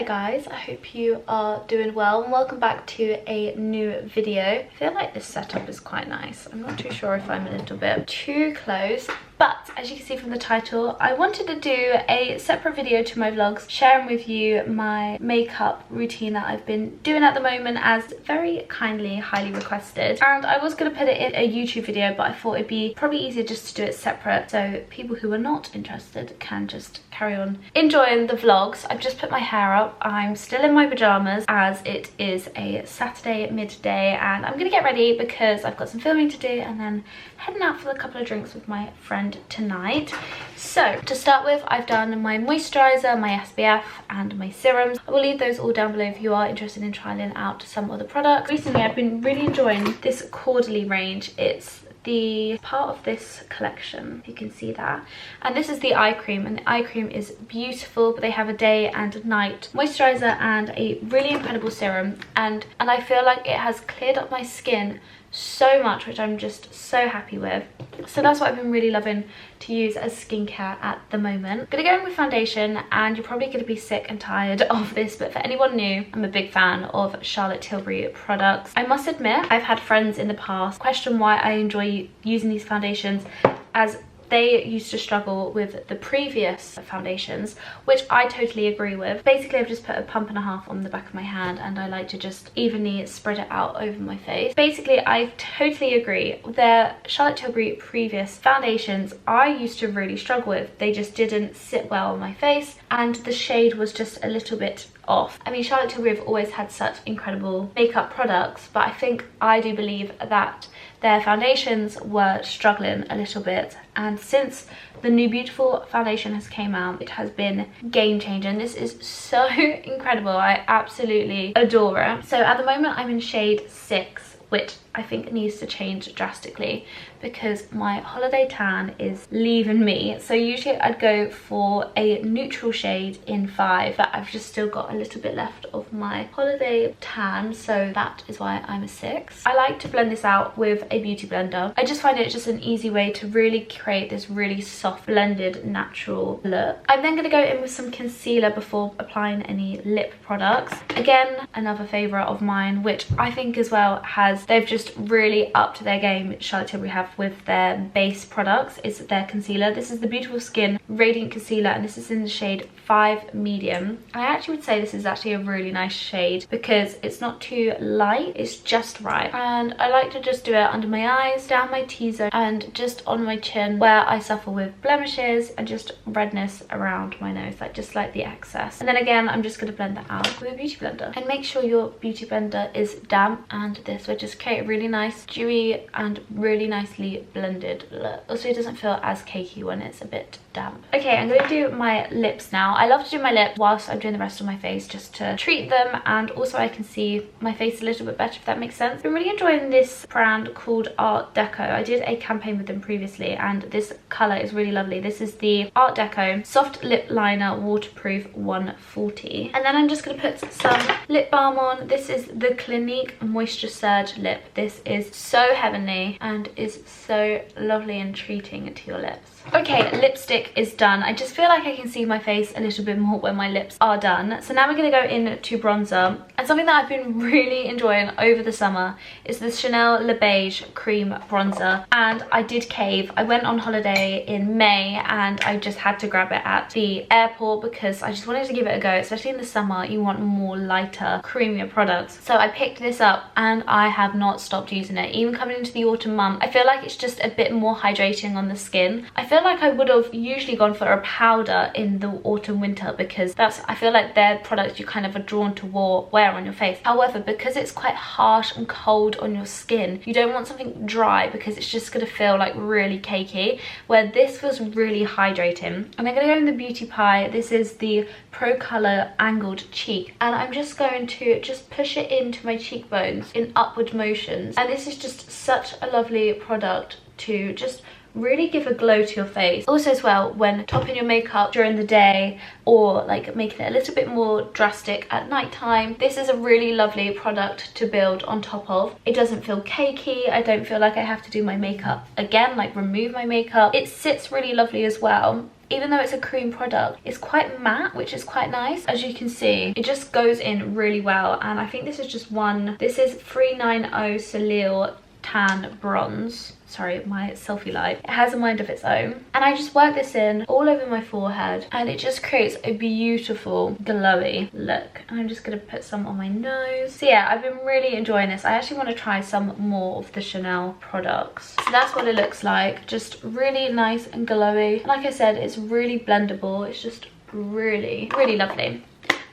there guys, I hope you are doing well and welcome back to a new video. I feel like this setup is quite nice. I'm not too sure if I'm a little bit too close, but as you can see from the title, I wanted to do a separate video to my vlogs sharing with you my makeup routine that I've been doing at the moment, as very kindly highly requested. And I was going to put it in a YouTube video, but I thought it'd be probably easier just to do it separate so people who are not interested can just carry on enjoying the vlogs. I've just put my hair up. I'm still in my pajamas as it is a Saturday midday and I'm gonna get ready because I've got some filming to do and then heading out for a couple of drinks with my friend tonight. So to start with, I've done my moisturizer, my SPF and my serums. I will leave those all down below if you are interested in trying out some other products. Recently I've been really enjoying this Quarterly range. It's the part of this collection, if you can see that, and this is the eye cream, and the eye cream is beautiful, but they have a day and a night moisturizer and a really incredible serum, and I feel like it has cleared up my skin so much, which I'm just so happy with. So that's what I've been really loving to use as skincare at the moment. I'm gonna go in with foundation, and you're probably gonna be sick and tired of this, but for anyone new, I'm a big fan of Charlotte Tilbury products. I must admit, I've had friends in the past question why I enjoy using these foundations, as they used to struggle with the previous foundations, which I totally agree with. Basically, I've just put a pump and a half on the back of my hand and I like to just evenly spread it out over my face. Basically, I totally agree. Their Charlotte Tilbury previous foundations I used to really struggle with. They just didn't sit well on my face and the shade was just a little bit off. I mean, Charlotte Tilbury have always had such incredible makeup products, but I do believe that their foundations were struggling a little bit, and since the new beautiful foundation has came out, it has been game changing. This is so incredible. I absolutely adore it. So at the moment I'm in shade 6, which I think needs to change drastically because my holiday tan is leaving me. So usually I'd go for a neutral shade in 5, but I've just still got a little bit left of my holiday tan, so that is why I'm a 6. I like to blend this out with a beauty blender. I just find it just an easy way to really create this really soft blended natural look. I'm then going to go in with some concealer before applying any lip products. Again, another favourite of mine, which I think as well they've just really upped their game, Charlotte Tilbury have, with their base products, is their concealer. This is the Beautiful Skin Radiant Concealer, and this is in the shade 5 Medium. I actually would say this is actually a really nice shade because it's not too light, it's just right. And I like to just do it under my eyes, down my T-zone, and just on my chin where I suffer with blemishes and just redness around my nose, just like the excess. And then again, I'm just going to blend that out with a beauty blender. And make sure your beauty blender is damp, and this will just create a really nice dewy and really nicely blended look. Also, it doesn't feel as cakey when it's a bit damp. Okay, I'm going to do my lips now. I love to do my lip whilst I'm doing the rest of my face just to treat them, and also I can see my face a little bit better, if that makes sense. I've been really enjoying this brand called Art Deco. I did a campaign with them previously and this colour is really lovely. This is the Art Deco Soft Lip Liner Waterproof 140. And then I'm just going to put some lip balm on. This is the Clinique Moisture Surge Lip. This is so heavenly and is so lovely and treating to your lips. Okay, lipstick is done. I just feel like I can see my face a little bit more when my lips are done. So now we're going to go into bronzer. And something that I've been really enjoying over the summer is the Chanel Le Beige Cream Bronzer. And I did cave. I went on holiday in May and I just had to grab it at the airport because I just wanted to give it a go. Especially in the summer, you want more lighter, creamier products. So I picked this up and I have not stopped using it. Even coming into the autumn month, I feel like it's just a bit more hydrating on the skin. I feel like I would have usually gone for a powder in the autumn winter because I feel like they're products you kind of are drawn to wear on your face. However, because it's quite harsh and cold on your skin, you don't want something dry because it's just going to feel like really cakey, where this was really hydrating. And I'm going to go in the Beauty Pie. This is the Pro Color Angled Cheek, and I'm just going to just push it into my cheekbones in upward motions. And this is just such a lovely product to just really give a glow to your face. Also as well, when topping your makeup during the day or like making it a little bit more drastic at night time, this is a really lovely product to build on top of. It doesn't feel cakey. I don't feel like I have to do my makeup again, like remove my makeup. It sits really lovely as well. even though it's a cream product, it's quite matte, which is quite nice. As you can see, it just goes in really well. And I think this is just one, this is 390 Soleil Tan Bronze. Sorry, my selfie light. It has a mind of its own. And I just work this in all over my forehead, and it just creates a beautiful glowy look. And I'm just gonna put some on my nose. So yeah, I've been really enjoying this. I actually want to try some more of the Chanel products. So that's what it looks like. Just really nice and glowy. Like I said, it's really blendable. It's just really, really lovely.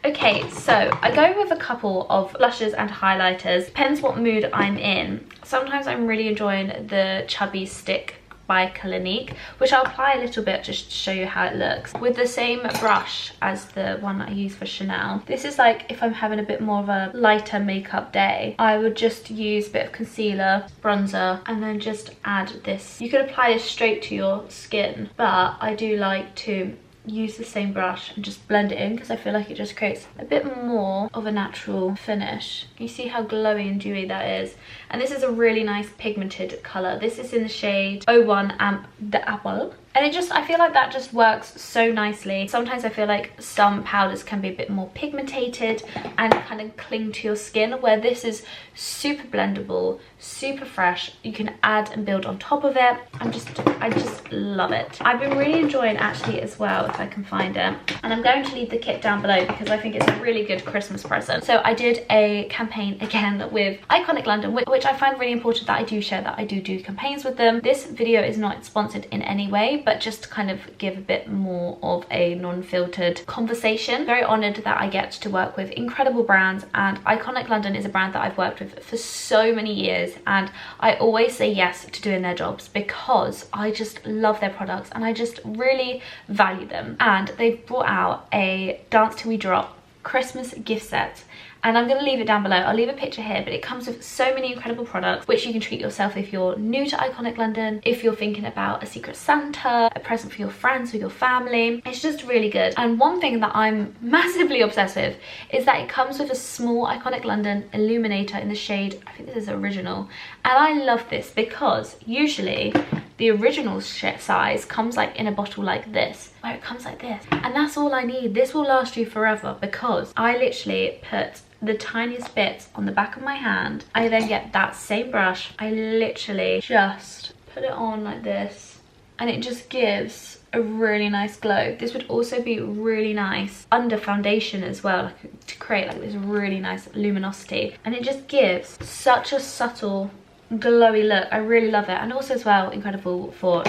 Okay, so I go with a couple of blushes and highlighters. Depends what mood I'm in. Sometimes I'm really enjoying the Chubby Stick by Clinique, which I'll apply a little bit just to show you how it looks. With the same brush as the one that I use for Chanel. This is like if I'm having a bit more of a lighter makeup day, I would just use a bit of concealer, bronzer, and then just add this. You could apply this straight to your skin, but I do like to use the same brush and just blend it in because I feel like it just creates a bit more of a natural finish. You see how glowy and dewy that is? And this is a really nice pigmented colour. This is in the shade 01 Amp de Apple. And it just, I feel like that just works so nicely. Sometimes I feel like some powders can be a bit more pigmented and kind of cling to your skin, where this is super blendable, super fresh. You can add and build on top of it. I just love it. I've been really enjoying actually as well, if I can find it. And I'm going to leave the kit down below because I think it's a really good Christmas present. So I did a campaign again with Iconic London, which I find really important that I do share, that I do campaigns with them. This video is not sponsored in any way, but just to kind of give a bit more of a non-filtered conversation. Very honoured that I get to work with incredible brands, and Iconic London is a brand that I've worked with for so many years, and I always say yes to doing their jobs because I just love their products and I just really value them. And they've brought out a Dance Till We Drop Christmas gift set, and I'm going to leave it down below. I'll leave a picture here, but it comes with so many incredible products which you can treat yourself if you're new to Iconic London, if you're thinking about a Secret Santa, a present for your friends or your family. It's just really good. And one thing that I'm massively obsessed with is that it comes with a small Iconic London illuminator in the shade, I think this is original, and I love this because usually the original size comes like in a bottle like this, where it comes like this, and that's all I need. This will last you forever because I literally put the tiniest bits on the back of my hand. I then get that same brush, I literally just put it on like this, and it just gives a really nice glow. This would also be really nice under foundation as well, like, to create like this really nice luminosity, and it just gives such a subtle glowy look. I really love it. And also as well, incredible for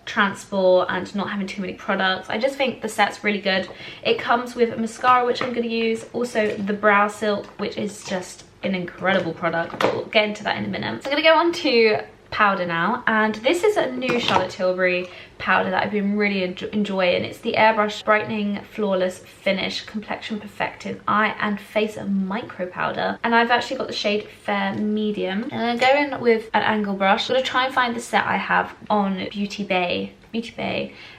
transport and not having too many products. I just think the set's really good. It comes with a mascara, which I'm going to use, also the brow silk, which is just an incredible product, but we'll get into that in a minute. So I'm going to go on to powder now, and this is a new Charlotte Tilbury powder that I've been really enjoying. It's the Airbrush Brightening Flawless Finish Complexion Perfecting Eye and Face Micro Powder, and I've actually got the shade Fair Medium. And I'm going to go in with an angle brush. I'm going to try and find the set I have on Beauty Bay,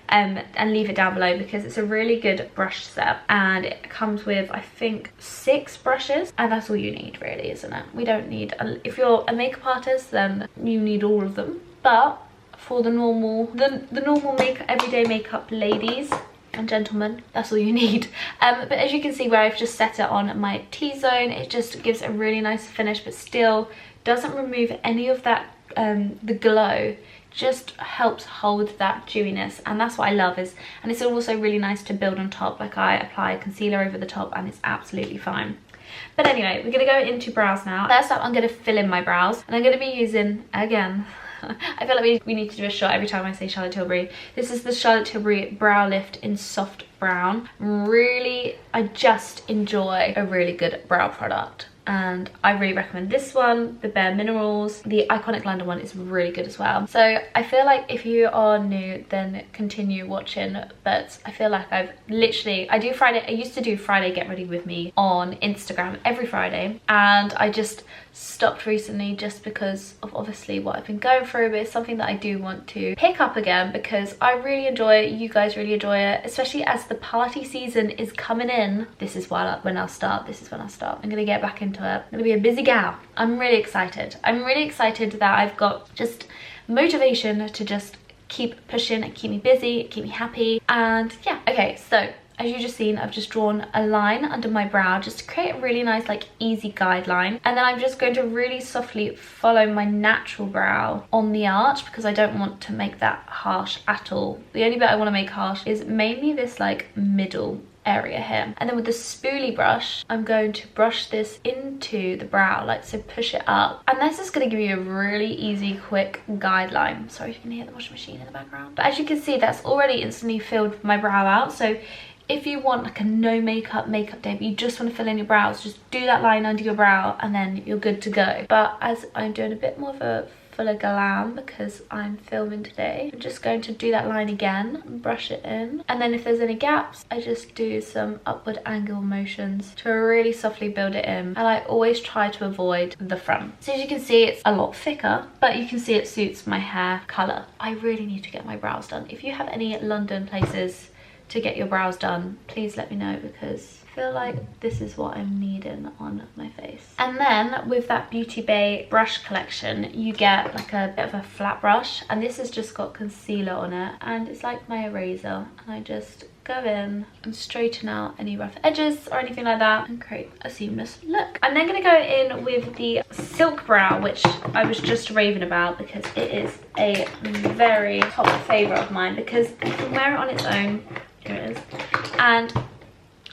and leave it down below because it's a really good brush set, and it comes with I think 6 brushes, and that's all you need really, isn't it? We don't need if you're a makeup artist, then you need all of them, but for the normal everyday makeup ladies and gentlemen, that's all you need. But as you can see where I've just set it on my T-zone, it just gives a really nice finish, but still doesn't remove any of that the glow, just helps hold that dewiness, and that's what I love. And it's also really nice to build on top. Like, I apply concealer over the top and it's absolutely fine. But anyway, we're gonna go into brows now. First up, I'm gonna fill in my brows, and I'm gonna be using, again, I feel like we need to do a shot every time I say Charlotte Tilbury. This is the Charlotte Tilbury Brow Lift in Soft Brown. Really, I just enjoy a really good brow product, and I really recommend this one. The Bare Minerals, the Iconic London one is really good as well. So I feel like if you are new, then continue watching, but I feel like I used to do Friday Get Ready With Me on Instagram every Friday, and I just stopped recently just because of obviously what I've been going through, but it's something that I do want to pick up again because I really enjoy it, you guys really enjoy it, especially as the party season is coming in. This is when I'll start. I'm gonna get back into it. I'm gonna be a busy gal. I'm really excited. I'm really excited that I've got just motivation to just keep pushing and keep me busy, keep me happy. And yeah, okay, so as you just seen, I've just drawn a line under my brow just to create a really nice, like, easy guideline. And then I'm just going to really softly follow my natural brow on the arch because I don't want to make that harsh at all. The only bit I want to make harsh is mainly this, like, middle area here. And then with the spoolie brush, I'm going to brush this into the brow, like so, push it up. And this is going to give you a really easy, quick guideline. Sorry if you can hear the washing machine in the background. But as you can see, that's already instantly filled my brow out. So if you want like a no makeup day, but you just want to fill in your brows, just do that line under your brow and then you're good to go. But as I'm doing a bit more of a fuller glam because I'm filming today, I'm just going to do that line again and brush it in. And then if there's any gaps, I just do some upward angle motions to really softly build it in. And I always try to avoid the front. So as you can see, it's a lot thicker, but you can see it suits my hair color. I really need to get my brows done. If you have any London places to get your brows done, please let me know because I feel like this is what I'm needing on my face. And then with that Beauty Bay brush collection, you get like a bit of a flat brush, and this has just got concealer on it, and it's like my eraser, and I just go in and straighten out any rough edges or anything like that and create a seamless look. I'm then going to go in with the Silk Brow, which I was just raving about because it is a very top favourite of mine because you can wear it on its own. Here it is. And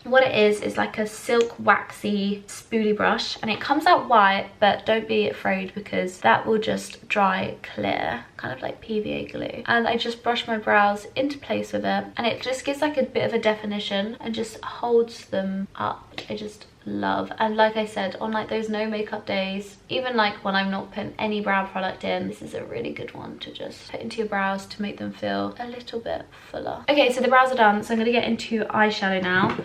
what it is like a silk waxy spoolie brush, and it comes out white, but don't be afraid because that will just dry clear, kind of like PVA glue. And I just brush my brows into place with it, and it just gives like a bit of a definition and just holds them up. I just love. And like I said, on like those no makeup days, even like when I'm not putting any brow product in, this is a really good one to just put into your brows to make them feel a little bit fuller. Okay, so the brows are done, so I'm going to get into eyeshadow now,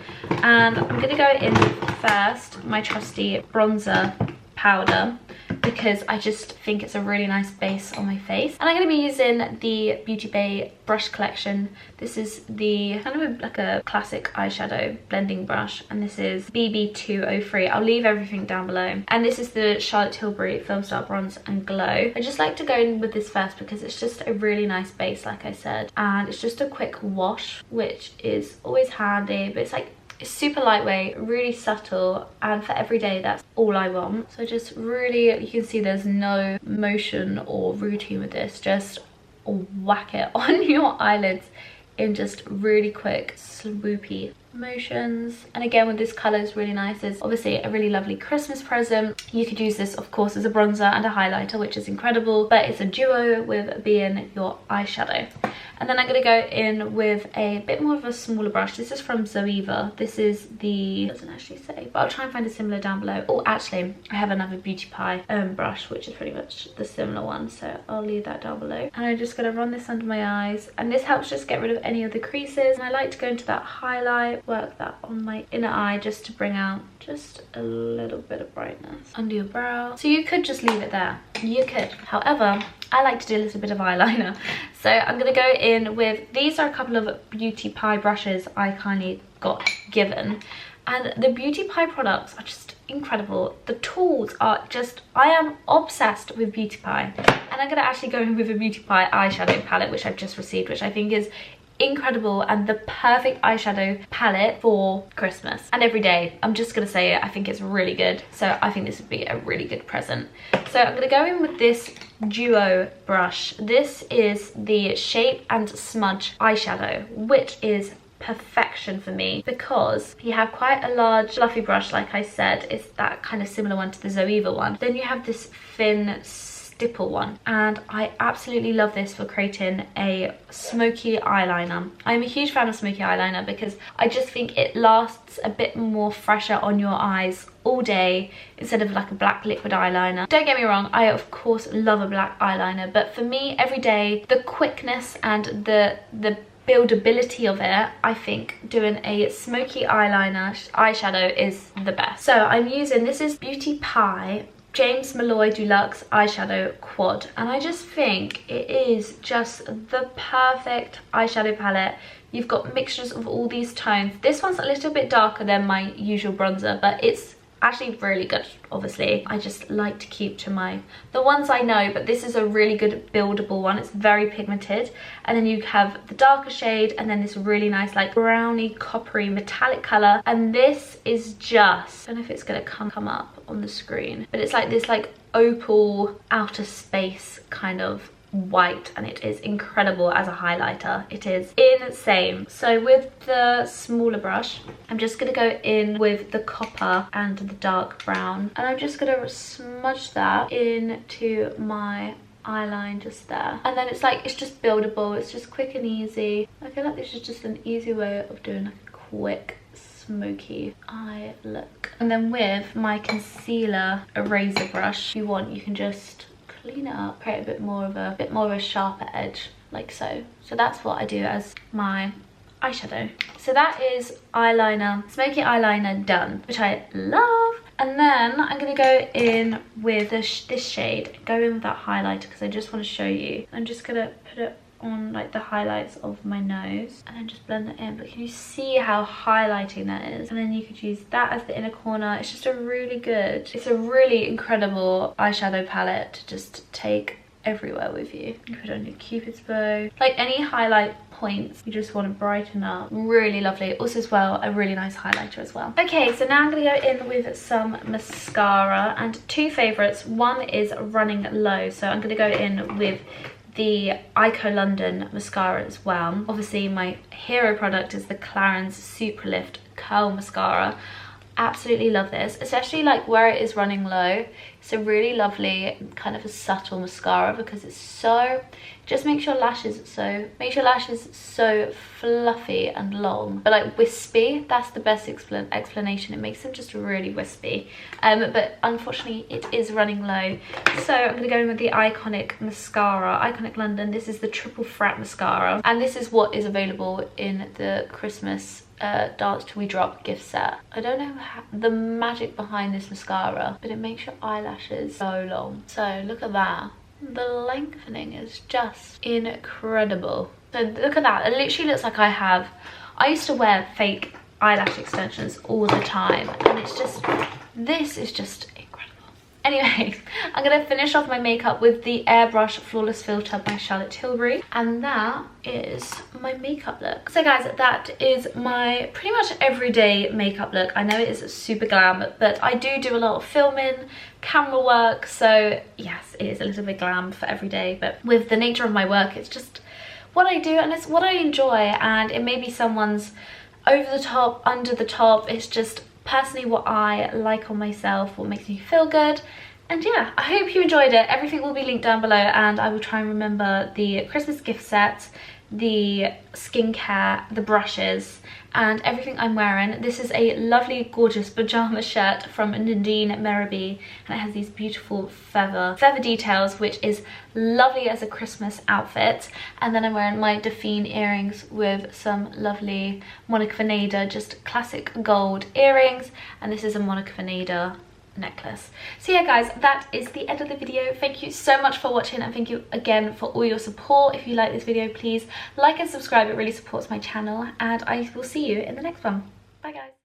and I'm going to go in first my trusty bronzer powder because I just think it's a really nice base on my face. And I'm going to be using the Beauty Bay brush collection. This is the kind of like a classic eyeshadow blending brush, and this is BB203. I'll leave everything down below. And this is the Charlotte Tilbury Film Star Bronze and Glow. I just like to go in with this first because it's just a really nice base, like I said, and it's just a quick wash, which is always handy, but it's super lightweight, really subtle, and for every day that's all I want. So just really, you can see there's no motion or routine with this, just whack it on your eyelids in just really quick swoopy motions. And again, with this color, is really nice. It's obviously a really lovely Christmas present. You could use this of course as a bronzer and a highlighter, which is incredible, but it's a duo with being your eyeshadow. And then I'm going to go in with a bit more of a smaller brush. This is from Zoeva. This is the, it doesn't actually say, but I'll try and find a similar down below. Oh, actually, I have another Beauty Pie brush, which is pretty much the similar one, so I'll leave that down below. And I'm just going to run this under my eyes, and this helps just get rid of any of the creases. And I like to go into that highlight, work that on my inner eye just to bring out just a little bit of brightness under your brow. So you could just leave it there, you could. However, I like to do a little bit of eyeliner. So I'm going to go in with, these are a couple of Beauty Pie brushes I kindly got given. And the Beauty Pie products are just incredible. The tools are just, I am obsessed with Beauty Pie. And I'm going to actually go in with a Beauty Pie eyeshadow palette, which I've just received, which I think is incredible and the perfect eyeshadow palette for Christmas and every day. I'm just gonna say it, I think it's really good, so I think this would be a really good present. So I'm gonna go in with this duo brush. This is the Shape and Smudge eyeshadow, which is perfection for me because you have quite a large fluffy brush, like I said. It's that kind of similar one to the Zoeva one. Then you have this thin stipple one, and I absolutely love this for creating a smoky eyeliner. I'm a huge fan of smoky eyeliner because I just think it lasts a bit more fresher on your eyes all day instead of like a black liquid eyeliner. Don't get me wrong, I of course love a black eyeliner, but for me every day, the quickness and the buildability of it, I think doing a smoky eyeshadow is the best. So I'm using, this is Beauty Pie James Malloy Deluxe Eyeshadow Quad, and I just think it is just the perfect eyeshadow palette. You've got mixtures of all these tones. This one's a little bit darker than my usual bronzer, but it's actually really good. Obviously I just like to keep to the ones I know, but this is a really good buildable one. It's very pigmented, and then you have the darker shade and then this really nice like browny coppery metallic color, and this is just, I don't know if it's gonna come up on the screen, but it's like this like opal outer space kind of white, and it is incredible as a highlighter. It is insane. So with the smaller brush, I'm just gonna go in with the copper and the dark brown, and I'm just gonna smudge that into my eyeline just there. And then it's like, it's just buildable, it's just quick and easy. I feel like this is just an easy way of doing like a quick smoky eye look. And then with my concealer eraser brush, if you want, you can just clean it up, create a bit more of a sharper edge, like so. So that's what I do as my eyeshadow. So that is eyeliner, smoky eyeliner done, which I love. And then I'm gonna go in with this shade, go in with that highlighter because I just want to show you. I'm just gonna put it on like the highlights of my nose and then just blend that in. But can you see how highlighting that is? And then you could use that as the inner corner. It's just a really good, it's a really incredible eyeshadow palette to just take everywhere with you. You put on your Cupid's bow, like any highlight points you just want to brighten up. Really lovely. Also as well, a really nice highlighter as well. Okay, so now I'm going to go in with some mascara, and two favorites. One is Running Low, so I'm going to go in with the Eyebrow London mascara as well. Obviously my hero product is the Clarins Super Lift Curl Mascara. Absolutely love this, especially like where it is running low. It's a really lovely kind of a subtle mascara because it's so, just makes your lashes so fluffy and long, but like wispy. That's the best explanation. It makes them just really wispy, but unfortunately it is running low. So I'm gonna go in with the Iconic mascara, Iconic London. This is the Triple Frat mascara, and this is what is available in the Christmas Dance Till We Drop gift set. I don't know the magic behind this mascara, but it makes your eyelashes so long. So look at that. The lengthening is just incredible. So look at that. It literally looks like I used to wear fake eyelash extensions all the time, and it's just, this is just incredible. Anyway, I'm gonna finish off my makeup with the Airbrush Flawless Filter by Charlotte Tilbury, and that is my makeup look. So guys, that is my pretty much everyday makeup look. I know it is super glam, but I do a lot of filming, camera work, so yes, it is a little bit glam for every day, but with the nature of my work, it's just what I do and it's what I enjoy, and it may be someone's over the top, under the top. It's just personally what I like on myself, what makes me feel good. And yeah, I hope you enjoyed it. Everything will be linked down below, and I will try and remember the Christmas gift set, the skincare, the brushes, and everything I'm wearing. This is a lovely, gorgeous pajama shirt from Nadine Merriby, and it has these beautiful feather details, which is lovely as a Christmas outfit. And then I'm wearing my Dauphine earrings with some lovely Monica Vinader, just classic gold earrings, and this is a Monica Vinader necklace. So yeah guys, that is the end of the video. Thank you so much for watching, and thank you again for all your support. If you like this video, please like and subscribe. It really supports my channel, and I will see you in the next one. Bye guys.